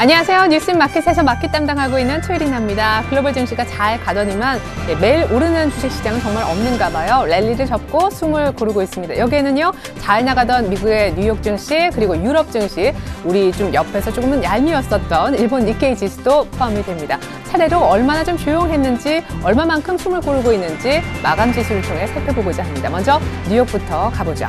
안녕하세요. 뉴스마켓에서 마켓 담당하고 있는 최리나입니다. 글로벌 증시가 잘 가더니만 매일 오르는 주식시장은 정말 없는가 봐요. 랠리를 접고 숨을 고르고 있습니다. 여기에는요, 잘 나가던 미국의 뉴욕 증시 그리고 유럽 증시, 우리 좀 옆에서 조금은 얄미웠었던 일본 니케이 지수도 포함이 됩니다. 차례로 얼마나 좀 조용했는지, 얼마만큼 숨을 고르고 있는지 마감 지수를 통해 살펴보고자 합니다. 먼저 뉴욕부터 가보죠.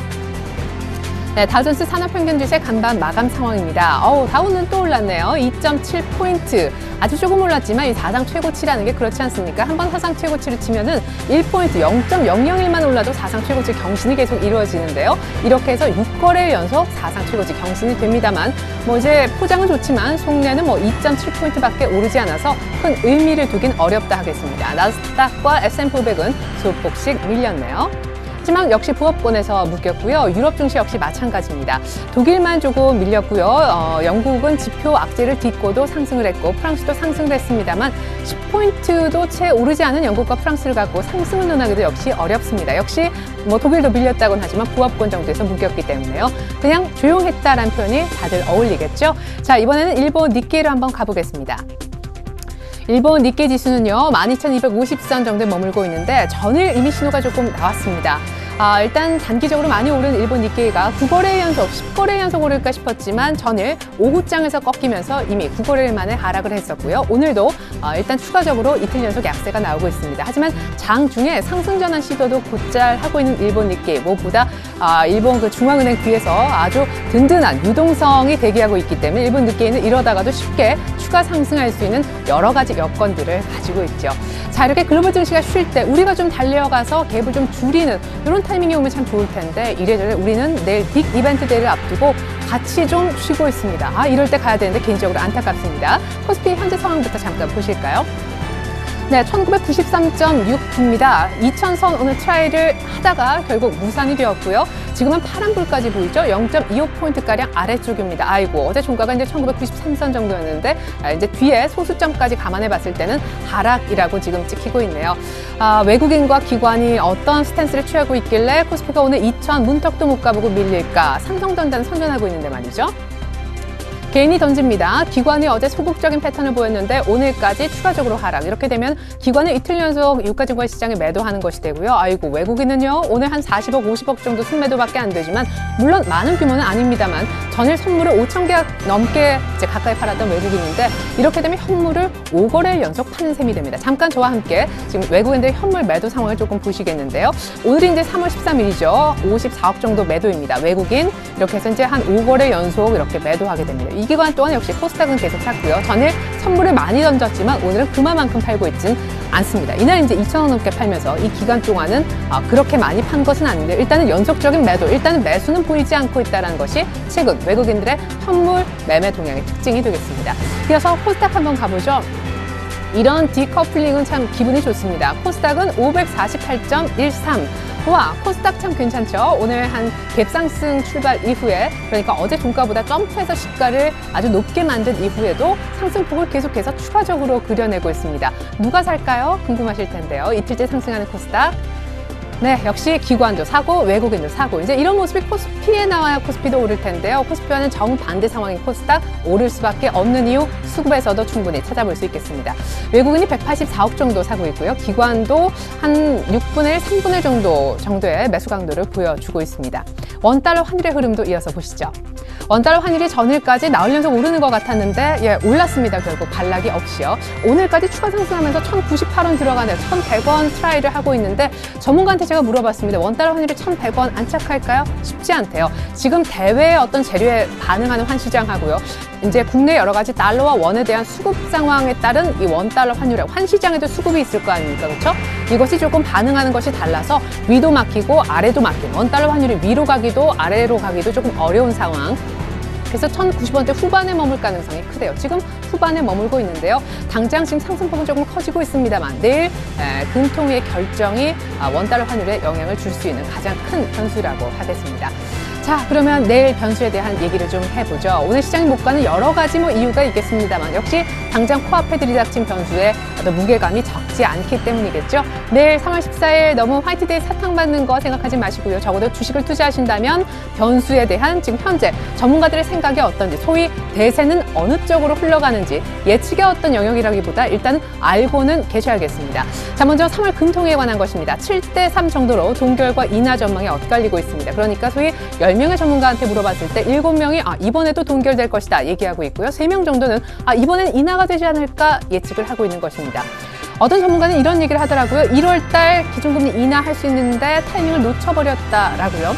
네, 다우존스 산업평균지수의 간밤 마감 상황입니다. 다우는 또 올랐네요. 2.7포인트. 아주 조금 올랐지만 이 사상 최고치라는 게 그렇지 않습니까? 한번 사상 최고치를 치면은 1포인트 0.001만 올라도 사상 최고치 경신이 계속 이루어지는데요. 이렇게 해서 6거래일 연속 사상 최고치 경신이 됩니다만, 이제 포장은 좋지만 속내는 2.7포인트밖에 오르지 않아서 큰 의미를 두긴 어렵다 하겠습니다. 나스닥과 S&P 500은 소폭씩 밀렸네요. 하지만 역시 부업권에서 묶였고요. 유럽 증시 역시 마찬가지입니다. 독일만 조금 밀렸고요. 영국은 지표 악재를 딛고도 상승을 했고 프랑스도 상승을 했습니다만 10포인트도 채 오르지 않은 영국과 프랑스를 갖고 상승을 논하기도 역시 어렵습니다. 역시 독일도 밀렸다고는 하지만 부업권 정도에서 묶였기 때문에요. 그냥 조용했다라는 표현이 다들 어울리겠죠. 자, 이번에는 일본 니케이로 한번 가보겠습니다. 일본 니케이 지수는요, 12,250선 정도에 머물고 있는데 전일 이미 신호가 조금 나왔습니다. 일단 단기적으로 많이 오른 일본 니케이가 9거래일 연속, 10거래일 연속 오를까 싶었지만 전일 오후장에서 꺾이면서 이미 9거래일 만에 하락을 했었고요. 오늘도 일단 추가적으로 이틀 연속 약세가 나오고 있습니다. 하지만 장 중에 상승 전환 시도도 곧잘 하고 있는 일본 니케이, 무엇보다 일본 그 중앙은행 뒤에서 아주 든든한 유동성이 대기하고 있기 때문에 일본 니케이는 이러다가도 쉽게 추가 상승할 수 있는 여러 가지 여건들을 가지고 있죠. 자, 이렇게 글로벌 증시가 쉴 때 우리가 좀 달려가서 갭을 좀 줄이는 이런 타이밍이 오면 참 좋을 텐데, 이래저래 우리는 내일 빅 이벤트 데이를 앞두고 같이 좀 쉬고 있습니다. 이럴 때 가야 되는데 개인적으로 안타깝습니다. 코스피 현재 상황부터 잠깐 보실까요? 네, 1993.6입니다. 2000선 오늘 트라이를 하다가 결국 무산이 되었고요. 지금은 파란불까지 보이죠? 0.25포인트가량 아래쪽입니다. 아이고, 어제 종가가 이제 1993선 정도였는데, 이제 뒤에 소수점까지 감안해 봤을 때는 하락이라고 지금 찍히고 있네요. 외국인과 기관이 어떤 스탠스를 취하고 있길래 코스피가 오늘 2000 문턱도 못 가보고 밀릴까? 삼성전자는 선전하고 있는데 말이죠. 개인이 던집니다. 기관이 어제 소극적인 패턴을 보였는데 오늘까지 추가적으로 하락. 이렇게 되면 기관은 이틀 연속 유가증권 시장에 매도하는 것이 되고요. 아이고, 외국인은요, 오늘 한 40억, 50억 정도 순매도밖에 안 되지만, 물론 많은 규모는 아닙니다만 전일 선물을 5,000개 넘게 이제 가까이 팔았던 외국인인데, 이렇게 되면 현물을 5거래일 연속 파는 셈이 됩니다. 잠깐 저와 함께 지금 외국인들의 현물 매도 상황을 조금 보시겠는데요. 오늘이 이제 3월 13일이죠. 54억 정도 매도입니다. 외국인 이렇게 해서 이제 한 5거래일 연속 이렇게 매도하게 됩니다. 이 기간 동안 역시 코스닥은 계속 샀고요. 전일 선물을 많이 던졌지만 오늘은 그만큼 팔고 있진 않습니다. 이날 이제 2,000원 넘게 팔면서 이 기간 동안은 그렇게 많이 판 것은 아닌데, 일단은 연속적인 매도, 일단은 매수는 보이지 않고 있다는 것이 최근 외국인들의 현물 매매 동향의 특징이 되겠습니다. 이어서 코스닥 한번 가보죠. 이런 디커플링은 참 기분이 좋습니다. 코스닥은 548.13. 와, 코스닥 참 괜찮죠? 오늘 한 갭상승 출발 이후에, 그러니까 어제 종가보다 점프해서 시가를 아주 높게 만든 이후에도 상승폭을 계속해서 추가적으로 그려내고 있습니다. 누가 살까요? 궁금하실 텐데요. 이틀째 상승하는 코스닥. 네, 역시 기관도 사고 외국인도 사고, 이제 이런 모습이 코스피에 나와야 코스피도 오를 텐데요. 코스피와는 정반대 상황인 코스닥, 오를 수밖에 없는 이유 수급에서도 충분히 찾아볼 수 있겠습니다. 외국인이 184억 정도 사고 있고요. 기관도 한 6분의 1, 3분의 1 정도의 매수 강도를 보여주고 있습니다. 원달러 환율의 흐름도 이어서 보시죠. 원달러 환율이 전일까지 나흘 연속 오르는 것 같았는데, 올랐습니다. 결국 반락이 없이요. 오늘까지 추가 상승하면서 1,098원 들어가네요. 1,100원 트라이를 하고 있는데, 전문가한테 제가 물어봤습니다. 원달러 환율이 1,100원 안착할까요? 쉽지 않대요. 지금 대외의 어떤 재료에 반응하는 환시장하고요, 이제 국내 여러 가지 달러와 원에 대한 수급 상황에 따른 이 원달러 환율의 환시장에도 수급이 있을 거 아닙니까? 그렇죠? 이것이 조금 반응하는 것이 달라서 위도 막히고 아래도 막힌, 원달러 환율이 위로 가기도 아래로 가기도 조금 어려운 상황. 그래서 1,090원대 후반에 머물 가능성이 크대요. 지금 후반에 머물고 있는데요. 당장 지금 상승폭은 조금 커지고 있습니다만, 내일 금통위의 결정이 원달러 환율에 영향을 줄 수 있는 가장 큰 변수라고 하겠습니다. 자, 자, 그러면 내일 변수에 대한 얘기를 좀 해보죠. 오늘 시장이 못 가는 여러 가지 이유가 있겠습니다만 역시 당장 코앞에 들이닥친 변수의 어떤 무게감이 적지 않기 때문이겠죠. 내일 3월 14일 너무 화이트데이 사탕받는 거 생각하지 마시고요. 적어도 주식을 투자하신다면 변수에 대한 지금 현재 전문가들의 생각이 어떤지, 소위 대세는 어느 쪽으로 흘러가는지 예측의 어떤 영역이라기보다 일단 알고는 계셔야겠습니다. 자, 먼저 3월 금통에 관한 것입니다. 7대3 정도로 동결과 인하 전망이 엇갈리고 있습니다. 그러니까 소위 10명의 전문가한테 물어봤을 때 7명이 이번에도 동결될 것이다 얘기하고 있고요. 3명 정도는 이번엔 인하가 되지 않을까 예측을 하고 있는 것입니다. 어떤 전문가는 이런 얘기를 하더라고요. 1월달 기준금리 인하할 수 있는데 타이밍을 놓쳐버렸다라고요.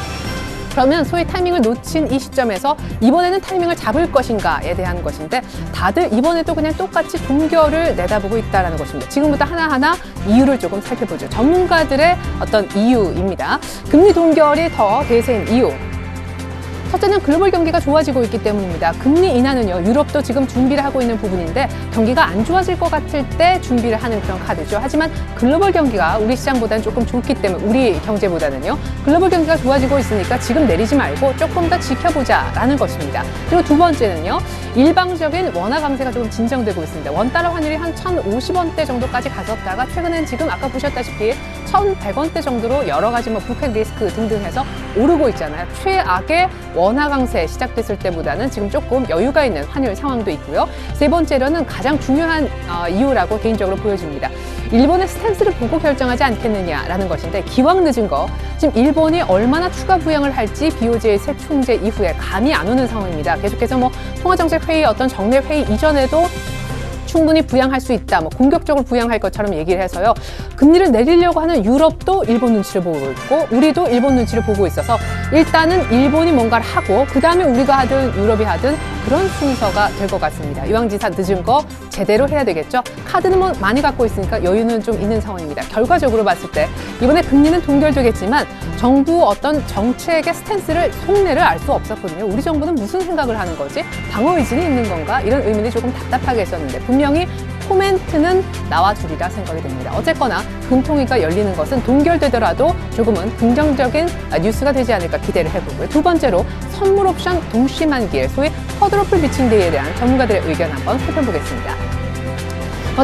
그러면 소위 타이밍을 놓친 이 시점에서 이번에는 타이밍을 잡을 것인가에 대한 것인데 다들 이번에도 그냥 똑같이 동결을 내다보고 있다는 것입니다. 지금부터 하나하나 이유를 조금 살펴보죠. 전문가들의 어떤 이유입니다. 금리 동결이 더 대세인 이유. 첫째는 글로벌 경기가 좋아지고 있기 때문입니다. 금리 인하는요, 유럽도 지금 준비를 하고 있는 부분인데 경기가 안 좋아질 것 같을 때 준비를 하는 그런 카드죠. 하지만 글로벌 경기가 우리 시장보다는 조금 좋기 때문에, 우리 경제보다는요, 글로벌 경기가 좋아지고 있으니까 지금 내리지 말고 조금 더 지켜보자라는 것입니다. 그리고 두 번째는요, 일방적인 원화 강세가 조금 진정되고 있습니다. 원달러 환율이 한 1,050원대 정도까지 갔었다가 최근엔 지금 아까 보셨다시피 1,100원대 정도로 여러 가지 북핵 리스크 등등 해서 오르고 있잖아요. 최악의 원화 강세 시작됐을 때보다는 지금 조금 여유가 있는 환율 상황도 있고요. 세 번째로는 가장 중요한 이유라고 개인적으로 보여집니다. 일본의 스탠스를 보고 결정하지 않겠느냐라는 것인데, 기왕 늦은 거 지금 일본이 얼마나 추가 부양을 할지 BOJ 새 총재 이후에 감이 안 오는 상황입니다. 계속해서 통화정책회의 어떤 정례 회의 이전에도 충분히 부양할 수 있다, 공격적으로 부양할 것처럼 얘기를 해서요. 금리를 내리려고 하는 유럽도 일본 눈치를 보고 있고 우리도 일본 눈치를 보고 있어서 일단은 일본이 뭔가를 하고 그 다음에 우리가 하든 유럽이 하든 그런 순서가 될 것 같습니다. 이왕지사 늦은 거 제대로 해야 되겠죠. 카드는 많이 갖고 있으니까 여유는 좀 있는 상황입니다. 결과적으로 봤을 때 이번에 금리는 동결되겠지만 정부 어떤 정책의 스탠스를 속내를 알 수 없었거든요. 우리 정부는 무슨 생각을 하는 거지? 방어 의지는 있는 건가? 이런 의문이 조금 답답하게 했었는데 분명히 코멘트는 나와주리라 생각이 됩니다. 어쨌거나 금통위가 열리는 것은 동결되더라도 조금은 긍정적인 뉴스가 되지 않을까 기대를 해보고요. 두 번째로 선물 옵션 동시 만기일, 소위 컷오프 비칭데이에 대한 전문가들의 의견 한번 살펴보겠습니다.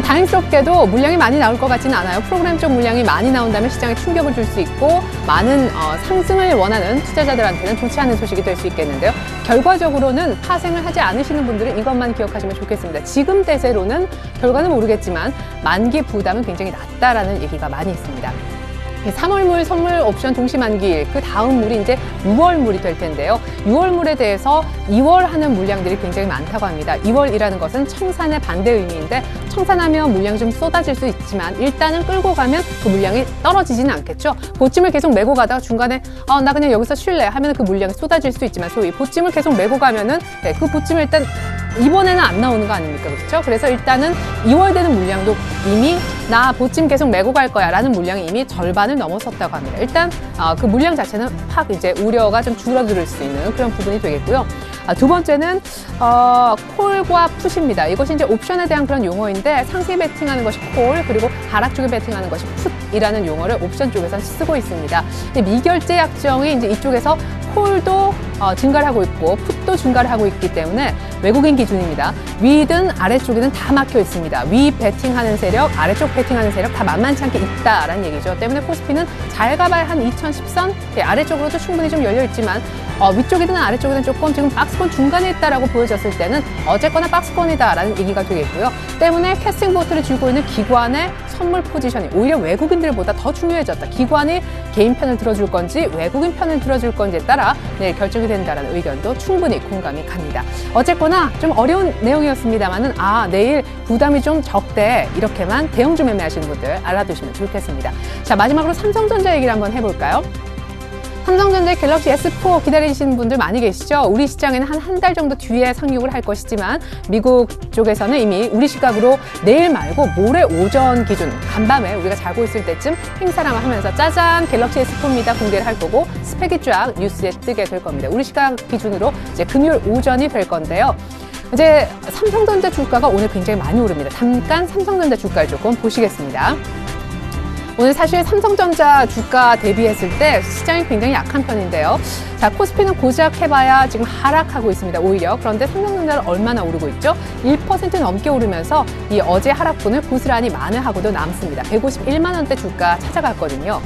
다행스럽게도 물량이 많이 나올 것 같지는 않아요. 프로그램적 물량이 많이 나온다면 시장에 충격을 줄 수 있고 많은 상승을 원하는 투자자들한테는 좋지 않은 소식이 될 수 있겠는데요. 결과적으로는 파생을 하지 않으시는 분들은 이것만 기억하시면 좋겠습니다. 지금 대세로는 결과는 모르겠지만 만기 부담은 굉장히 낮다라는 얘기가 많이 있습니다. 3월물 선물 옵션 동시 만기일, 그 다음 물이 이제 6월물이 될 텐데요. 6월물에 대해서 2월 하는 물량들이 굉장히 많다고 합니다. 2월이라는 것은 청산의 반대 의미인데 청산하면 물량이 좀 쏟아질 수 있지만 일단은 끌고 가면 그 물량이 떨어지지는 않겠죠. 보찜을 계속 메고 가다가 중간에 나 그냥 여기서 쉴래 하면 그 물량이 쏟아질 수 있지만 소위 보찜을 계속 메고 가면은 그 보찜을 일단 이번에는 안 나오는 거 아닙니까? 그렇죠? 그래서 일단은 2월 되는 물량도 이미 나 보찜 계속 메고 갈 거야 라는 물량이 이미 절반을 넘어섰다고 합니다. 일단 그 물량 자체는 확 이제 우려가 좀 줄어들 수 있는 그런 부분이 되겠고요. 두 번째는 콜과 풋입니다. 이것이 이제 옵션에 대한 그런 용어인데 상승에 베팅하는 것이 콜, 그리고 하락 쪽에 베팅하는 것이 풋이라는 용어를 옵션 쪽에서 쓰고 있습니다. 미결제 약정이 이제 이쪽에서 콜도 증가를 하고 있고 풋도 증가를 하고 있기 때문에 외국인 기준입니다. 위든 아래쪽에는 다 막혀 있습니다. 위 베팅하는 세력, 아래쪽 베팅하는 세력 다 만만치 않게 있다라는 얘기죠. 때문에 코스피는 잘 가봐야 한 2010선 아래쪽으로도 충분히 좀 열려 있지만 위쪽이든 아래쪽이든 조금 지금 박스권 중간에 있다라고 보여졌을 때는 어쨌거나 박스권이다라는 얘기가 되겠고요. 때문에 캐스팅 보트를 쥐고 있는 기관의 선물 포지션이 오히려 외국인들보다 더 중요해졌다. 기관이 개인 편을 들어줄 건지 외국인 편을 들어줄 건지에 따라 내일 결정이 된다라는 의견도 충분히 공감이 갑니다. 어쨌거나 좀 어려운 내용이었습니다만은 내일 부담이 좀 적대 이렇게만 대형주 매매하시는 분들 알아두시면 좋겠습니다. 자, 마지막으로 삼성전자 얘기를 한번 해볼까요? 삼성전자의 갤럭시 S4 기다리시는 분들 많이 계시죠? 우리 시장에는 한 달 정도 뒤에 상륙을 할 것이지만 미국 쪽에서는 이미 우리 시각으로 내일 말고 모레 오전 기준 간밤에 우리가 자고 있을 때쯤 행사를 하면서 짜잔 갤럭시 S4입니다 공개를 할 거고 스펙이 쫙 뉴스에 뜨게 될 겁니다. 우리 시각 기준으로 이제 금요일 오전이 될 건데요. 이제 삼성전자 주가가 오늘 굉장히 많이 오릅니다. 잠깐 삼성전자 주가를 조금 보시겠습니다. 오늘 사실 삼성전자 주가 대비했을 때 시장이 굉장히 약한 편인데요. 자, 코스피는 고작 해봐야 지금 하락하고 있습니다. 오히려. 그런데 삼성전자는 얼마나 오르고 있죠? 1% 넘게 오르면서 이 어제 하락분을 고스란히 만회하고도 남습니다. 151만 원대 주가 찾아갔거든요.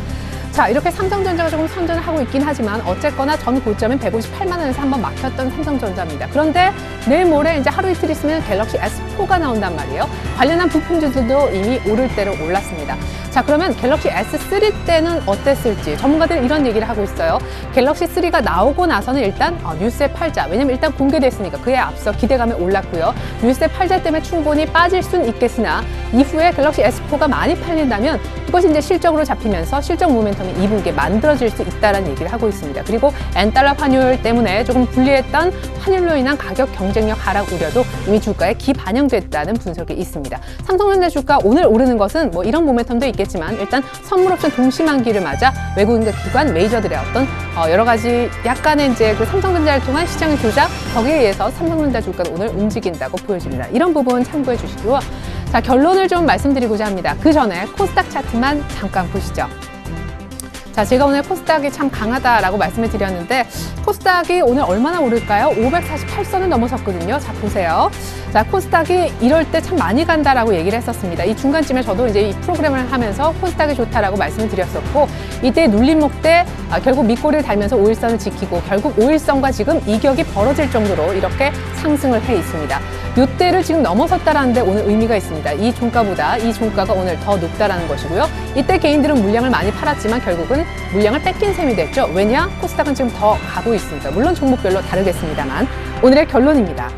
자, 이렇게 삼성전자가 조금 선전을 하고 있긴 하지만 어쨌거나 전 고점인 158만 원에서 한번 막혔던 삼성전자입니다. 그런데 내일 모레 이제 하루 이틀 있으면 갤럭시 S4가 나온단 말이에요. 관련한 부품주들도 이미 오를 대로 올랐습니다. 자, 그러면 갤럭시 S3 때는 어땠을지 전문가들은 이런 얘기를 하고 있어요. 갤럭시 3가 나오고 나서는 일단 뉴스에 팔자. 왜냐면 일단 공개됐으니까 그에 앞서 기대감이 올랐고요. 뉴스에 팔자 때문에 충분히 빠질 수는 있겠으나 이후에 갤럭시 S4가 많이 팔린다면 그것이 이제 실적으로 잡히면서 실적 모멘텀이 2분기에 만들어질 수 있다는 얘기를 하고 있습니다. 그리고 엔달러 환율 때문에 조금 불리했던 환율로 인한 가격 경쟁력 하락 우려도 이미 주가에 기반영됐다는 분석이 있습니다. 삼성전자 주가 오늘 오르는 것은 뭐 이런 모멘텀도 있겠지만 일단 선물 옵션 동시만기를 맞아 외국인과 기관 메이저들의 어떤 여러 가지 약간의 이제 그 삼성전자를 통한 시장의 조작 거기에 의해서 삼성전자 주가는 오늘 움직인다고 보여집니다. 이런 부분 참고해 주시고요. 자, 결론을 좀 말씀드리고자 합니다. 그 전에 코스닥 차트만 잠깐 보시죠. 자, 제가 오늘 코스닥이 참 강하다라고 말씀을 드렸는데 코스닥이 오늘 얼마나 오를까요? 548선을 넘어섰거든요. 자, 보세요. 자, 코스닥이 이럴 때 참 많이 간다라고 얘기를 했었습니다. 이 중간쯤에 저도 이제 이 프로그램을 하면서 코스닥이 좋다라고 말씀을 드렸었고 이때 눌림목 때 결국 밑꼬리를 달면서 5일선을 지키고 결국 5일선과 지금 이격이 벌어질 정도로 이렇게 상승을 해 있습니다. 이때를 지금 넘어섰다라는 데 오늘 의미가 있습니다. 이 종가보다 이 종가가 오늘 더 높다라는 것이고요. 이때 개인들은 물량을 많이 팔았지만 결국은 물량을 뺏긴 셈이 됐죠. 왜냐? 코스닥은 지금 더 가고 있습니다. 물론 종목별로 다르겠습니다만 오늘의 결론입니다.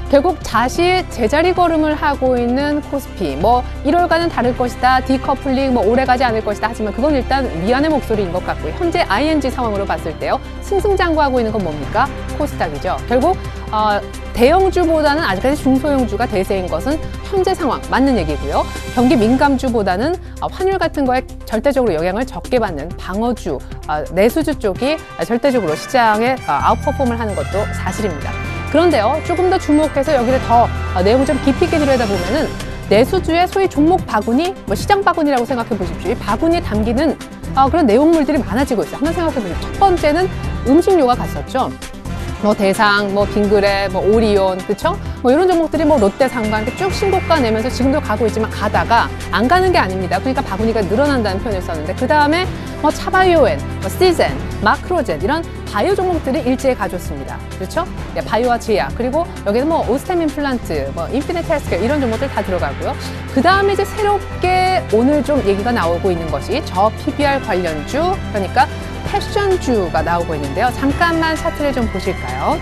결국 다시 제자리 걸음을 하고 있는 코스피. 뭐 1월과는 다를 것이다. 디커플링 뭐 오래 가지 않을 것이다. 하지만 그건 일단 미안의 목소리인 것 같고요. 현재 ING 상황으로 봤을 때요. 승승장구하고 있는 건 뭡니까? 코스닥이죠. 결국 대형주보다는 아직까지 중소형주가 대세인 것은 현재 상황 맞는 얘기고요. 경기 민감주보다는 환율 같은 거에 절대적으로 영향을 적게 받는 방어주, 내수주 쪽이 절대적으로 시장에 아웃퍼폼을 하는 것도 사실입니다. 그런데요, 조금 더 주목해서 여기를 더 내용을 좀 깊이 있게 들여다보면은 내수주의 소위 종목 바구니, 뭐 시장 바구니라고 생각해 보십시오. 이 바구니에 담기는 그런 내용물들이 많아지고 있어요. 한번 생각해 보십시오. 첫 번째는 음식료가 갔었죠. 뭐 대상, 뭐 빙그레, 뭐 오리온, 그쵸? 뭐 이런 종목들이 뭐 롯데상관 이렇게 쭉 신고가 내면서 지금도 가고 있지만 가다가 안 가는 게 아닙니다. 그러니까 바구니가 늘어난다는 표현을 썼는데 그 다음에 뭐 차바이오엔, 뭐 시젠, 마크로젠 이런 바이오 종목들이 일제히 가졌습니다. 그렇죠? 네, 바이오와 제약 그리고 여기는 뭐 오스템 임플란트, 뭐 인피니트 헬스케어 이런 종목들 다 들어가고요. 그 다음에 이제 새롭게 오늘 좀 얘기가 나오고 있는 것이 저 PBR 관련주 그러니까 패션주가 나오고 있는데요. 잠깐만 차트를 좀 보실까요?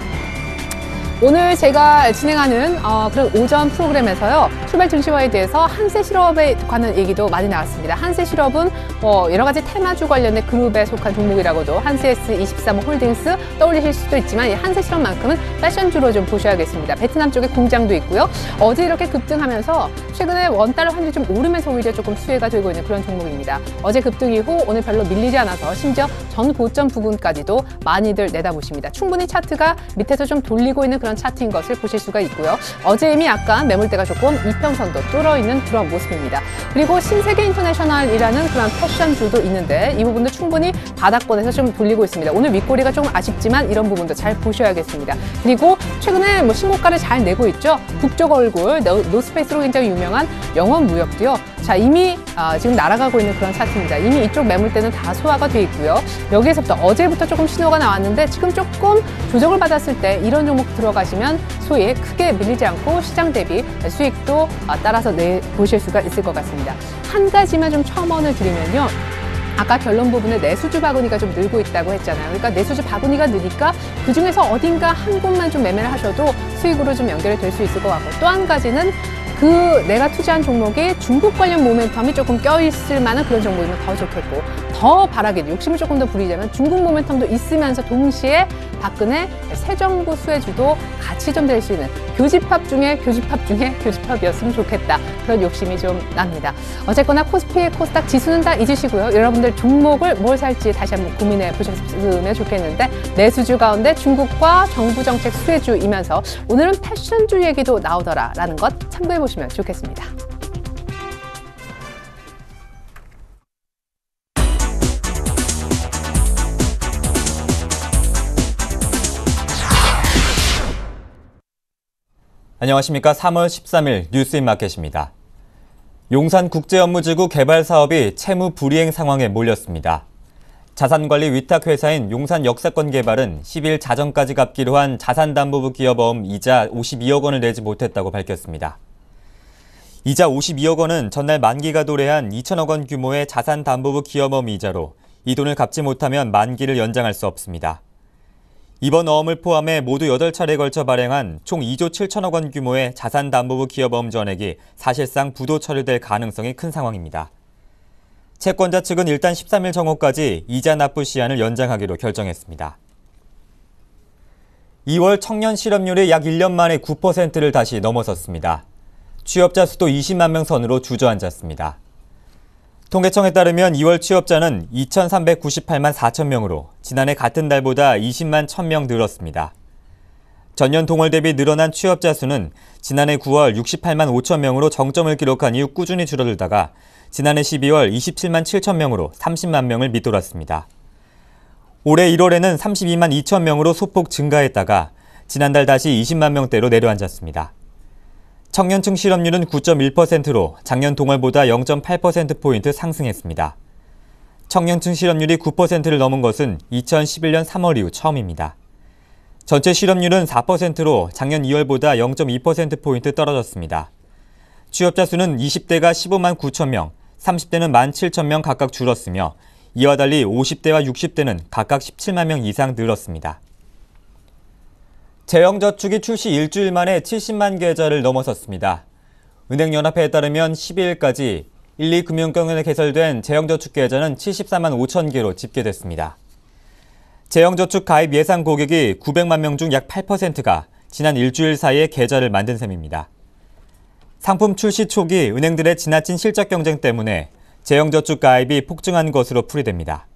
오늘 제가 진행하는 그런 오전 프로그램에서 출발 증시화에 대해서 한세실업에 관한 얘기도 많이 나왔습니다. 한세실업은 여러 가지 테마주 관련된 그룹에 속한 종목이라고도 한세S23 홀딩스 떠올리실 수도 있지만 이 한세실업만큼은 패션주로 좀 보셔야겠습니다. 베트남 쪽에 공장도 있고요. 어제 이렇게 급등하면서 최근에 원달러 환율이 좀 오르면서 오히려 조금 수혜가 되고 있는 그런 종목입니다. 어제 급등 이후 오늘 별로 밀리지 않아서 심지어 전 고점 부근까지도 많이들 내다보십니다. 충분히 차트가 밑에서 좀 돌리고 있는 그런 차트인 것을 보실 수가 있고요. 어제 이미 약간 매물대가 조금 이평선도 뚫어있는 그런 모습입니다. 그리고 신세계 인터내셔널이라는 그런 패션주도 있는데 이 부분도 충분히 바닥권에서 좀 돌리고 있습니다. 오늘 윗꼬리가 조금 아쉽지만 이런 부분도 잘 보셔야겠습니다. 그리고 최근에 뭐 신고가를 잘 내고 있죠. 북쪽 얼굴, 노스페이스로 굉장히 유명한 영원무역도요. 자, 이미 지금 날아가고 있는 그런 차트입니다. 이미 이쪽 매물대는 다 소화가 돼 있고요. 여기에서부터 어제부터 조금 신호가 나왔는데 지금 조금 조정을 받았을 때 이런 종목 들어가시면 소위 크게 밀리지 않고 시장 대비 수익도 따라서 보실 수가 있을 것 같습니다. 한 가지만 좀 첨언을 드리면요. 아까 결론 부분에 내수주 바구니가 좀 늘고 있다고 했잖아요. 그러니까 내수주 바구니가 느니까 그중에서 어딘가 한 곳만 좀 매매를 하셔도 수익으로 좀 연결이 될 수 있을 것 같고 또 한 가지는 내가 투자한 종목에 중국 관련 모멘텀이 조금 껴있을 만한 그런 종목이면 더 좋겠고 더 바라기도 욕심을 조금 더 부리자면 중국 모멘텀도 있으면서 동시에 박근혜 새 정부 수혜주도 같이 좀 될 수 있는 교집합 중에 교집합이었으면 좋겠다. 그런 욕심이 좀 납니다. 어쨌거나 코스피, 코스닥 지수는 다 잊으시고요. 여러분들 종목을 뭘 살지 다시 한번 고민해 보셨으면 좋겠는데 내수주 가운데 중국과 정부 정책 수혜주이면서 오늘은 패션주 얘기도 나오더라라는 것 참고해 보시면 좋겠습니다. 안녕하십니까. 3월 13일 뉴스인마켓입니다. 용산국제업무지구 개발 사업이 채무 불이행 상황에 몰렸습니다. 자산관리 위탁회사인 용산역사권개발은 10일 자정까지 갚기로 한 자산담보부 기업어음 이자 52억 원을 내지 못했다고 밝혔습니다. 이자 52억 원은 전날 만기가 도래한 2천억 원 규모의 자산담보부 기업어음 이자로 이 돈을 갚지 못하면 만기를 연장할 수 없습니다. 이번 어음을 포함해 모두 8차례에 걸쳐 발행한 총 2조 7천억 원 규모의 자산담보부 기업어음 전액이 사실상 부도 처리될 가능성이 큰 상황입니다. 채권자 측은 일단 13일 정오까지 이자 납부 시한을 연장하기로 결정했습니다. 2월 청년 실업률이 약 1년 만에 9%를 다시 넘어섰습니다. 취업자 수도 20만 명 선으로 주저앉았습니다. 통계청에 따르면 2월 취업자는 2,398만 4천 명으로 지난해 같은 달보다 20만 1,000명 늘었습니다. 전년 동월 대비 늘어난 취업자 수는 지난해 9월 68만 5천 명으로 정점을 기록한 이후 꾸준히 줄어들다가 지난해 12월 27만 7천 명으로 30만 명을 밑돌았습니다. 올해 1월에는 32만 2천 명으로 소폭 증가했다가 지난달 다시 20만 명대로 내려앉았습니다. 청년층 실업률은 9.1%로 작년 동월보다 0.8%포인트 상승했습니다. 청년층 실업률이 9%를 넘은 것은 2011년 3월 이후 처음입니다. 전체 실업률은 4%로 작년 2월보다 0.2%포인트 떨어졌습니다. 취업자 수는 20대가 15만 9천 명, 30대는 1만 7천 명 각각 줄었으며 이와 달리 50대와 60대는 각각 17만 명 이상 늘었습니다. 재형저축이 출시 일주일 만에 70만 계좌를 넘어섰습니다. 은행연합회에 따르면 12일까지 1,2금융권에 개설된 재형저축 계좌는 74만 5천 개로 집계됐습니다. 재형저축 가입 예상 고객이 900만 명 중 약 8%가 지난 일주일 사이에 계좌를 만든 셈입니다. 상품 출시 초기 은행들의 지나친 실적 경쟁 때문에 재형저축 가입이 폭증한 것으로 풀이됩니다.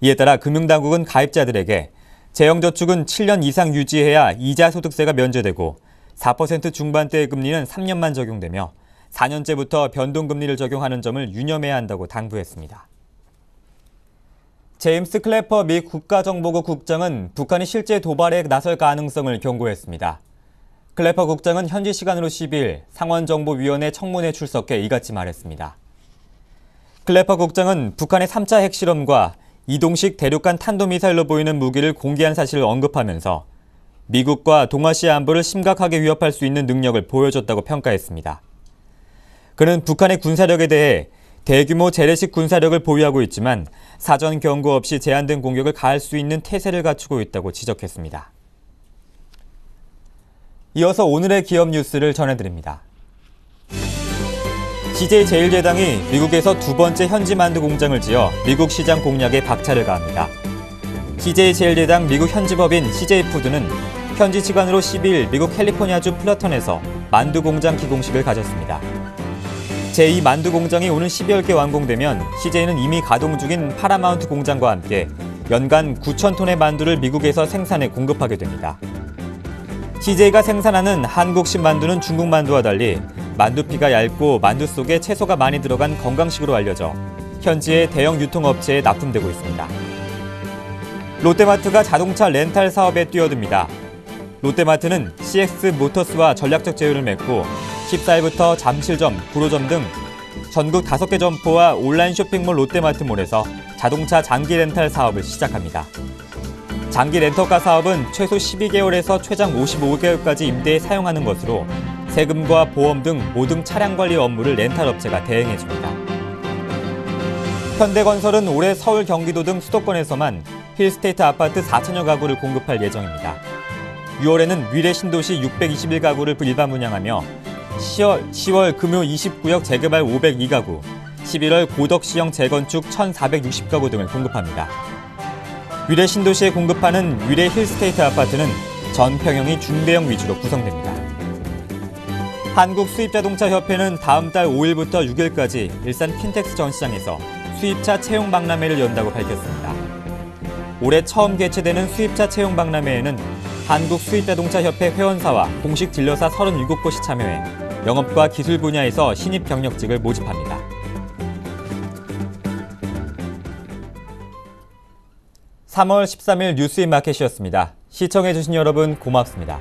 이에 따라 금융당국은 가입자들에게 재형저축은 7년 이상 유지해야 이자 소득세가 면제되고 4% 중반대의 금리는 3년만 적용되며 4년째부터 변동금리를 적용하는 점을 유념해야 한다고 당부했습니다. 제임스 클래퍼 미 국가정보국 국장은 북한이 실제 도발에 나설 가능성을 경고했습니다. 클래퍼 국장은 현지 시간으로 12일 상원정보위원회 청문회에 출석해 이같이 말했습니다. 클래퍼 국장은 북한의 3차 핵실험과 이동식 대륙간 탄도미사일로 보이는 무기를 공개한 사실을 언급하면서 미국과 동아시아 안보를 심각하게 위협할 수 있는 능력을 보여줬다고 평가했습니다. 그는 북한의 군사력에 대해 대규모 재래식 군사력을 보유하고 있지만 사전 경고 없이 제한된 공격을 가할 수 있는 태세를 갖추고 있다고 지적했습니다. 이어서 오늘의 기업 뉴스를 전해드립니다. CJ제일제당이 미국에서 두 번째 현지 만두 공장을 지어 미국 시장 공략에 박차를 가합니다. CJ제일제당 미국 현지법인 CJ푸드는 현지 시간으로 12일 미국 캘리포니아주 플러턴에서 만두 공장 기공식을 가졌습니다. 제2 만두 공장이 오는 12월께 완공되면 CJ는 이미 가동 중인 파라마운트 공장과 함께 연간 9,000톤의 만두를 미국에서 생산해 공급하게 됩니다. CJ가 생산하는 한국식 만두는 중국 만두와 달리 만두피가 얇고 만두 속에 채소가 많이 들어간 건강식으로 알려져 현지의 대형 유통업체에 납품되고 있습니다. 롯데마트가 자동차 렌탈 사업에 뛰어듭니다. 롯데마트는 CX 모터스와 전략적 제휴를 맺고 14일부터 잠실점, 구로점 등 전국 5개 점포와 온라인 쇼핑몰 롯데마트몰에서 자동차 장기 렌탈 사업을 시작합니다. 장기 렌터카 사업은 최소 12개월에서 최장 55개월까지 임대에 사용하는 것으로 세금과 보험 등 모든 차량 관리 업무를 렌탈 업체가 대행해줍니다. 현대건설은 올해 서울, 경기도 등 수도권에서만 힐스테이트 아파트 4천여 가구를 공급할 예정입니다. 6월에는 위례 신도시 621가구를 일반 분양하며 10월 금요 29역 재개발 502가구, 11월 고덕시형 재건축 1,460가구 등을 공급합니다. 위례 신도시에 공급하는 위례 힐스테이트 아파트는 전 평형이 중대형 위주로 구성됩니다. 한국수입자동차협회는 다음 달 5일부터 6일까지 일산 킨텍스 전시장에서 수입차 채용 박람회를 연다고 밝혔습니다. 올해 처음 개최되는 수입차 채용 박람회에는 한국수입자동차협회 회원사와 공식 딜러사 37곳이 참여해 영업과 기술 분야에서 신입 경력직을 모집합니다. (3월 13일) 뉴스인마켓이었습니다. 시청해주신 여러분 고맙습니다.